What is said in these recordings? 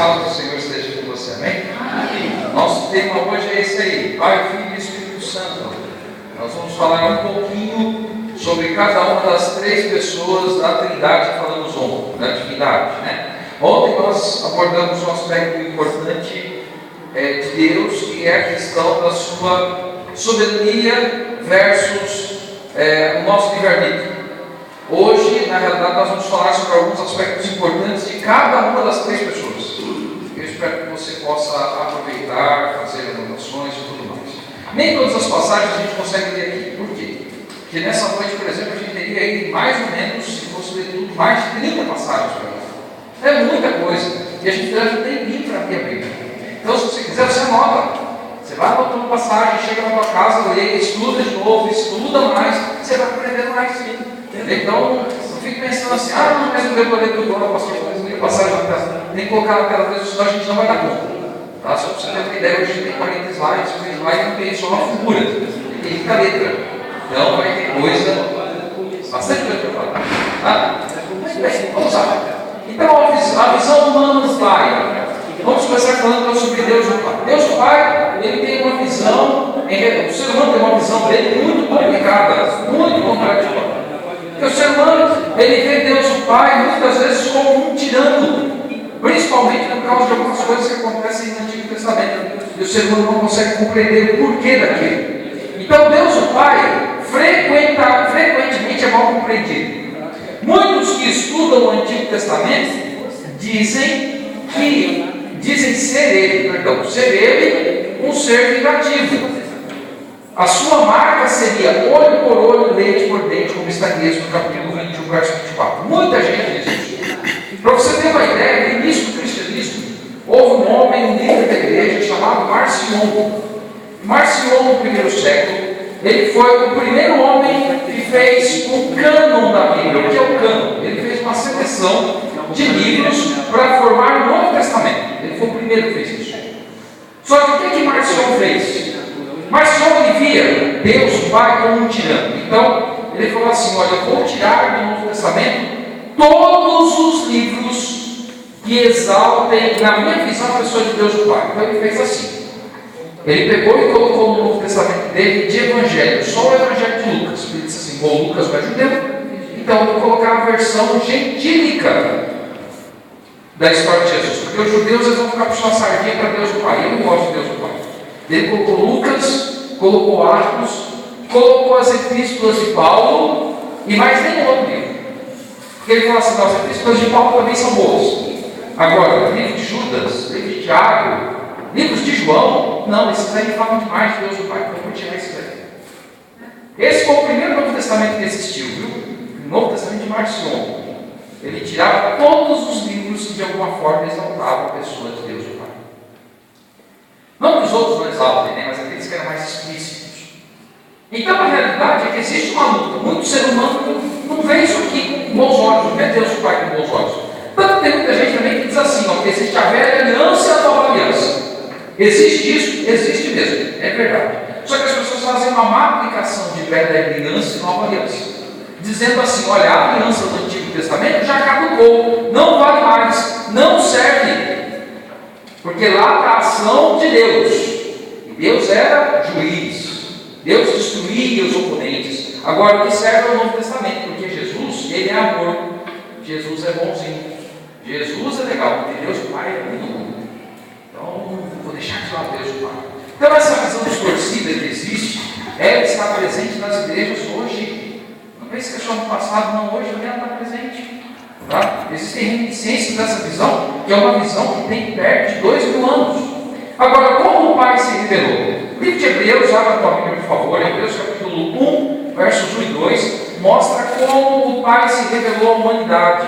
paz do Senhor esteja com você, amém? Nosso tema hoje é esse aí, Pai, Filho e Espírito Santo. Nós vamos falar um pouquinho sobre cada uma das três pessoas da Trindade que falamos ontem, da Divindade, né? Ontem nós abordamos um aspecto importante de Deus, que é a questão da sua soberania versus o nosso livre-arbítrio. Hoje, na realidade, nós vamos falar sobre alguns aspectos importantes de cada uma das três pessoas. Eu espero que você possa aproveitar, fazer anotações e tudo mais. Nem todas as passagens a gente consegue ler aqui. Por quê? Porque nessa noite, por exemplo, a gente teria aí mais ou menos, se fosse ler tudo, mais de 30 passagens para ler. É muita coisa. E a gente leva um tempinho para abrir a Bíblia. Então, se você quiser, você anota. Você vai anotando passagem, chega na tua casa, lê, estuda de novo, estuda mais, você vai aprendendo mais. Então, não fique pensando assim, mas não deu para ler tudo, não, pastor, mas passagem na tela. Tem que colocar na tela, senão a gente não vai dar conta. Tá? Só para você ter uma ideia, hoje a gente tem 40 slides, o slide não tem só uma figura, tem muita letra. Então, vai ter coisa, bastante coisa para falar. Tá? Mas bem, vamos lá. Então, a visão humana do Pai. Vamos começar falando sobre Deus o Pai. Deus o Pai, ele tem uma visão, o ser humano tem uma visão dele muito complicada, muito contraditória. Porque o ser humano, ele vê Deus o Pai muitas vezes como um tirano, principalmente por causa de algumas coisas que acontecem no Antigo Testamento. E o ser humano não consegue compreender o porquê daquilo. Então, Deus o Pai, frequentemente é mal compreendido. Muitos que estudam o Antigo Testamento dizem ser ele um ser vingativo. A sua marca seria olho por olho, dente por dente, como está em Êxodo capítulo 21, verso 24. Muita gente diz isso. Para você ter uma ideia, no início do cristianismo, houve um homem, um líder da igreja, chamado Marcion. Marcion, no primeiro século, ele foi o primeiro homem que fez o cânon da Bíblia. O que é o cânon? Ele fez uma seleção de livros para formar o Novo Testamento. Ele foi o primeiro que fez isso. Só que o que Marcion fez? Marcion via Deus o Pai como um tirano. Então, ele falou assim, olha, eu vou tirar do Novo Testamento todos os livros que exaltem, na minha visão, a pessoa de Deus o Pai. Então, ele fez assim. Ele pegou e colocou no Novo Testamento dele de Evangelho, só o Evangelho de Lucas. Ele disse assim, bom, Lucas não é judeu, então eu vou colocar a versão gentílica da história de Jesus, porque os judeus eles vão ficar puxando a sardinha para Deus o Pai. Eu não gosto de Deus o Pai. Ele colocou Lucas, colocou Atos, colocou as epístolas de Paulo e mais nenhum outro livro. Porque ele falou assim, não, as epístolas de Paulo também são boas. Agora, livro de Judas, livro de Tiago, livros de João, não, esses aí falam demais de Deus o Pai, então vou tirar isso daí. Esse foi o primeiro Novo Testamento que existiu, viu? O Novo Testamento de Marcion. Ele tirava todos os livros que de alguma forma exaltavam a pessoa de Deus o Pai. Não que os outros não exaltem, né? Mas aqueles que eram mais explícitos. Então a realidade é que existe uma luta. Muito ser humano não vê isso aqui com bons olhos, não vê Deus o Pai com bons olhos. Tanto que tem muita gente também que diz assim, ó, que existe a velha aliança e a nova aliança. Existe isso? Existe mesmo, é verdade. Só que as pessoas fazem uma má aplicação de velha aliança e nova aliança. Dizendo assim, olha, a aliança do Antigo Testamento já caducou, não vale mais, não serve. Porque lá está a ação de Deus. E Deus era juiz. Deus destruía os oponentes. Agora o que serve é o Novo Testamento, porque Jesus, ele é amor. Jesus é bonzinho. Jesus é legal, porque Deus o Pai é muito bom. Então, vou deixar de lado Deus o Pai. Então essa visão distorcida que existe, ela está presente nas igrejas hoje. Não pense que é só no passado, não, hoje ela está presente. Tá? Existem reminiscências dessa visão, que é uma visão que tem perto de 2000 anos. Agora, como o Pai se revelou? O livro de Hebreus, abra a tua Bíblia, por favor, Hebreus capítulo 1, versos 1 e 2, mostra como o Pai se revelou à humanidade.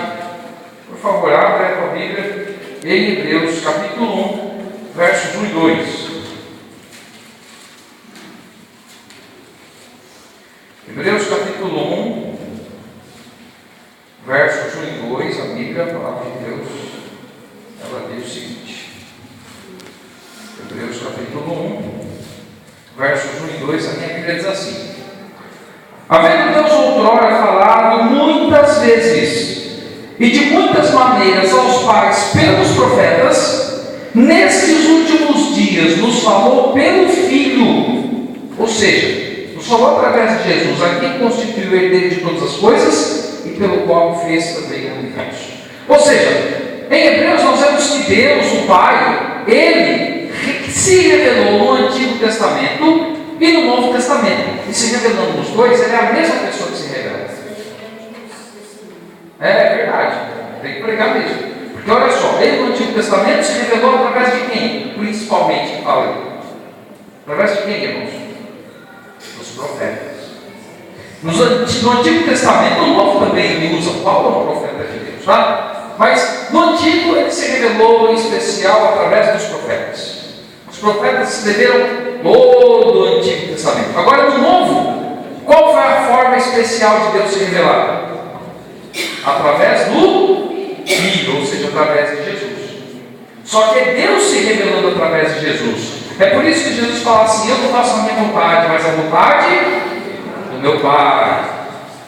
Por favor, abra a tua Bíblia em Hebreus capítulo 1, versos 1 e 2. Hebreus capítulo 1, versos 1 e 2, a Bíblia, a palavra de Deus, ela diz o seguinte. Hebreus capítulo 1, versos 1 e 2, a minha Bíblia diz assim: havendo Deus outrora falado muitas vezes e de muitas maneiras aos pais pelos profetas, nestes últimos dias nos falou pelo Filho, ou seja, nos falou através de Jesus, a quem constituiu o herdeiro de todas as coisas e pelo qual fez também o universo. Ou seja, em Hebreus nós vemos que Deus, o Pai, Ele se revelou no Antigo Testamento e no Novo Testamento. E se revelando nos dois, Ele é a mesma pessoa que se revela. É verdade, tem que pregar mesmo. Porque olha só, Ele no Antigo Testamento se revelou através de quem? Principalmente, fala aí. Através de quem, irmãos? Dos profetas. No Antigo Testamento, o Novo também ele usa Paulo, é um profeta de Deus, tá? Mas no Antigo ele se revelou em especial através dos profetas. Os profetas escreveram todo o Antigo Testamento. Agora no Novo, qual foi a forma especial de Deus se revelar? Através do Filho, ou seja, através de Jesus. Só que é Deus se revelando através de Jesus. É por isso que Jesus fala assim: eu não faço a minha vontade, mas a vontade do meu Pai.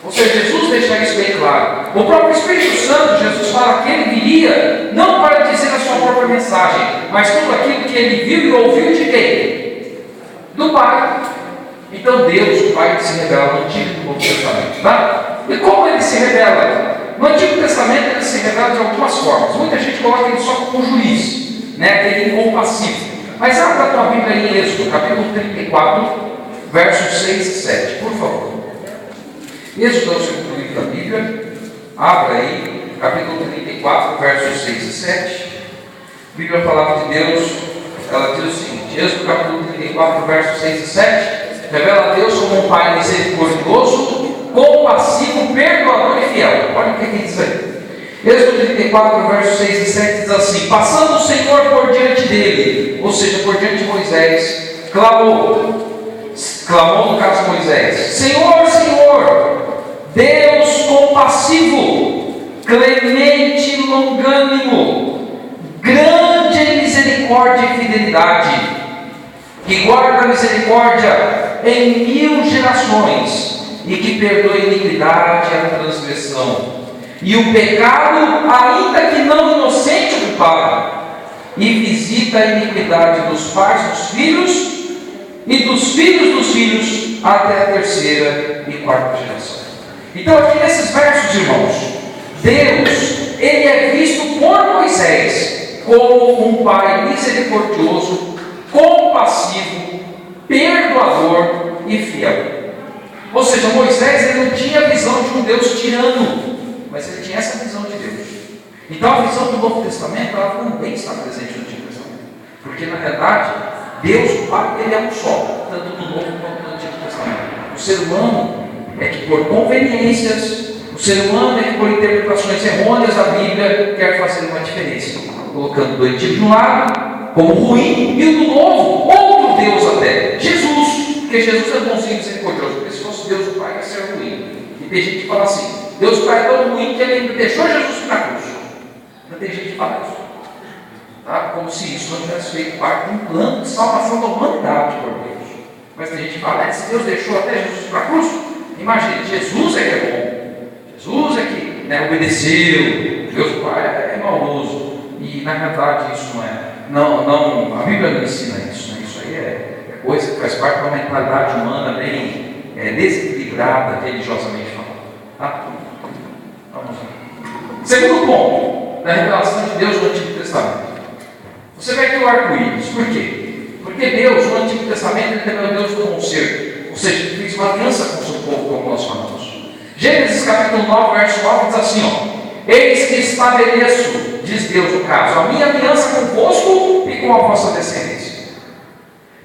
Ou seja, Jesus deixa isso bem claro. O próprio Espírito Santo, Jesus fala que ele viria não para dizer a sua própria mensagem, mas tudo aquilo que ele viu e ouviu de quem? Do Pai. Então Deus, o Pai, se revela no Antigo e no Novo Testamento, tá? E como ele se revela? No Antigo Testamento ele se revela de algumas formas. Muita gente coloca ele só como juiz, né? Aquele incompassível. Mas abra a tua Bíblia em Êxodo, capítulo 34, versos 6 e 7, por favor. Êxodo é o segundo livro da Bíblia. Abra aí, capítulo 34, versos 6 e 7. A Bíblia, a palavra de Deus, ela diz o seguinte: Êxodo capítulo 34, versos 6 e 7. Revela a Deus como um Pai misericordioso, compassivo, perdoador e fiel. Olha o que diz aí. Êxodo 34, versos 6 e 7 diz assim: passando o Senhor por diante dele, ou seja, por diante de Moisés, clamou no caso Moisés: Senhor, Senhor, Deus compassivo, clemente e longânimo, grande em misericórdia e fidelidade, que guarda a misericórdia em 1000 gerações e que perdoa a iniquidade e a transgressão e o pecado, ainda que não inocente, o culpado, e visita a iniquidade dos pais dos filhos e dos filhos até a terceira e quarta geração. Então aqui nesses versos, irmãos, Deus, ele é visto por Moisés como um Pai misericordioso, compassivo, perdoador e fiel. Ou seja, Moisés ele não tinha a visão de um Deus tirano, mas ele tinha essa visão de Deus. Então a visão do Novo Testamento, ela também está presente no Antigo Testamento. Porque na verdade, Deus, o Pai, ele é um só, tanto no Novo quanto no Antigo Testamento. O ser humano é que por conveniências, o ser humano é que por interpretações errôneas da Bíblia quer fazer uma diferença, colocando do Antigo de um lado como ruim e o do Novo, outro Deus até, Jesus, porque Jesus é bonzinho e misericordioso, porque se fosse Deus o Pai ia ser ruim. E tem gente que fala assim: Deus Pai é tão ruim que ele deixou Jesus na cruz. Não tem gente que fala isso, tá? Como se isso não tivesse feito parte de um plano de salvação da humanidade por Deus. Mas tem gente que fala: se Deus deixou até Jesus na cruz, imagina, Jesus é que é bom, Jesus é que obedeceu, Deus Pai é maldoso. E na verdade isso não é. Não, a Bíblia não ensina isso, né? Isso aí é coisa que faz parte de uma mentalidade humana bem desequilibrada, religiosamente falando, tá? Vamos lá. Segundo ponto da revelação de Deus no Antigo Testamento. Você vai ter o arco-íris. Por quê? Porque Deus, no Antigo Testamento, ele também é o Deus do conserto. Ou seja, ele fez uma aliança com o seu povo, como nós falamos. Gênesis capítulo 9, verso 9 diz assim: eis que estabeleço, diz Deus no caso, a minha aliança convosco e com a vossa descendência.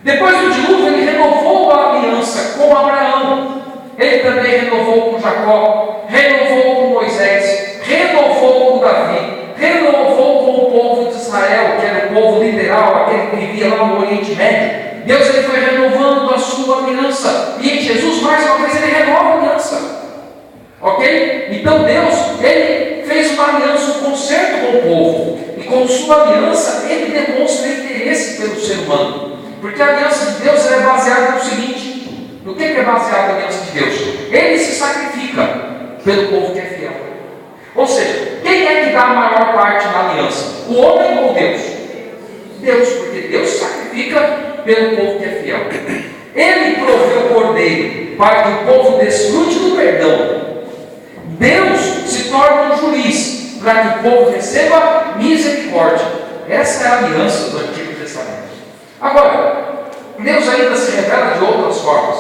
Depois do dilúvio, ele renovou a aliança com Abraão. Ele também renovou com Jacó, renovou com Moisés, renovou com Davi, renovou com o povo de Israel, que era o povo literal, aquele que vivia lá no Oriente Médio. Deus ele foi renovando a sua aliança. E em Jesus, mais uma vez, ele renova a aliança. Ok? Então Deus, ele fez uma aliança, um concerto com o povo. E com sua aliança, ele demonstra interesse pelo ser humano. Porque a aliança de Deus é baseada no seguinte: no que é baseada a aliança de Deus? Ele se sacrifica pelo povo que é fiel. Ou seja, quem é que dá a maior parte na aliança? O homem ou Deus? Deus, porque Deus sacrifica pelo povo que é fiel. Ele proveu o cordeiro para que o povo desfrute do perdão. Deus se torna um juiz para que o povo receba misericórdia. Essa é a aliança do Antigo Testamento. Agora, Deus ainda se revela de outras formas.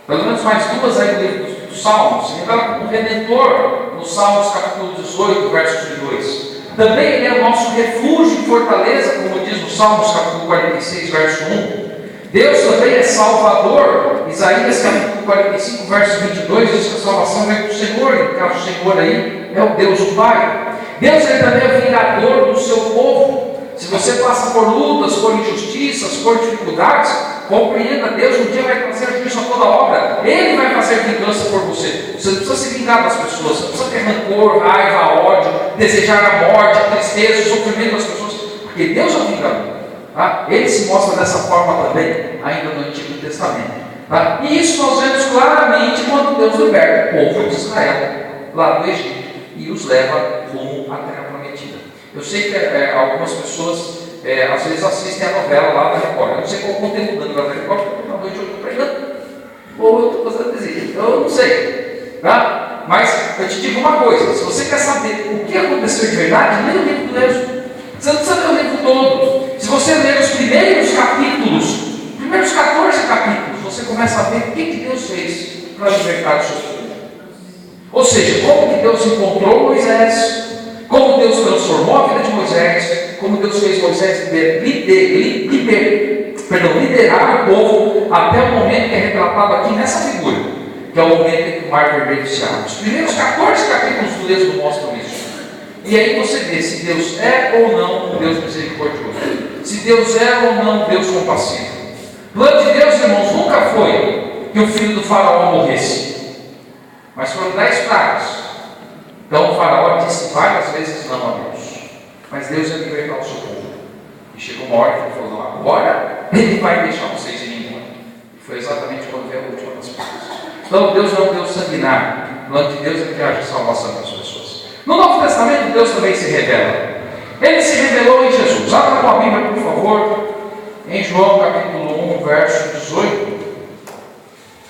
Pelo menos mais duas aí no livro dos Salmos. Se revela como Redentor, no Salmos capítulo 18, versos 1 e 2. Também Ele é o nosso refúgio e fortaleza, como diz no Salmos capítulo 46, verso 1. Deus também é Salvador. Isaías capítulo 45, verso 22 diz que a salvação vem do Senhor. No caso, o Senhor aí é o Deus o Pai. Deus é também o vingador do seu povo. Se você passa por lutas, por injustiças, por dificuldades, compreenda, Deus um dia vai trazer juízo a toda obra. Ele vai fazer vingança por você. Você não precisa se vingar das pessoas, você não precisa ter rancor, raiva, ódio, desejar a morte, a tristeza, o sofrimento das pessoas, porque Deus é o vingador. Tá? Ele se mostra dessa forma também, ainda no Antigo Testamento. Tá? E isso nós vemos claramente quando Deus liberta o povo de Israel lá do Egito e os leva rumo à Terra Prometida. Eu sei que algumas pessoas às vezes assistem a novela lá da Record. Eu não sei qual o conteúdo da novela da Record, porque na noite eu estou pregando, ou eu estou fazendo desejo, eu não sei. Tá? Mas eu te digo uma coisa: se você quer saber o que aconteceu de verdade, leia o livro do Êxodo. Você não precisa ler o livro todo. Se você ler os primeiros capítulos, os primeiros 14 capítulos, você começa a ver o que Deus fez para libertar o seu povo. Ou seja, como que Deus encontrou Moisés, como Deus transformou a vida de Moisés, como Deus fez Moisés liderar o povo até o momento que é retratado aqui nessa figura, que é o momento em que o mar vermelho se abre. Os primeiros 14 capítulos do Êxodo mostram isso. E aí você vê se Deus é ou não um Deus misericordioso, se Deus é ou não um Deus compassivo. O plano de Deus, irmãos, nunca foi que o filho do faraó morresse, mas foram 10 pragas. Então o faraó disse várias vezes não a Deus, mas Deus ia libertar o seu povo. E chegou uma hora que ele falou: agora Ele vai deixar vocês irem embora. E foi exatamente quando veio a última das pragas. Então Deus não é um Deus sanguinário. O plano de Deus é que haja salvação para as pessoas. No Novo Testamento, Deus também se revela. Ele se revelou em Jesus. Abra com a Bíblia, por favor, em João capítulo 1, verso 18.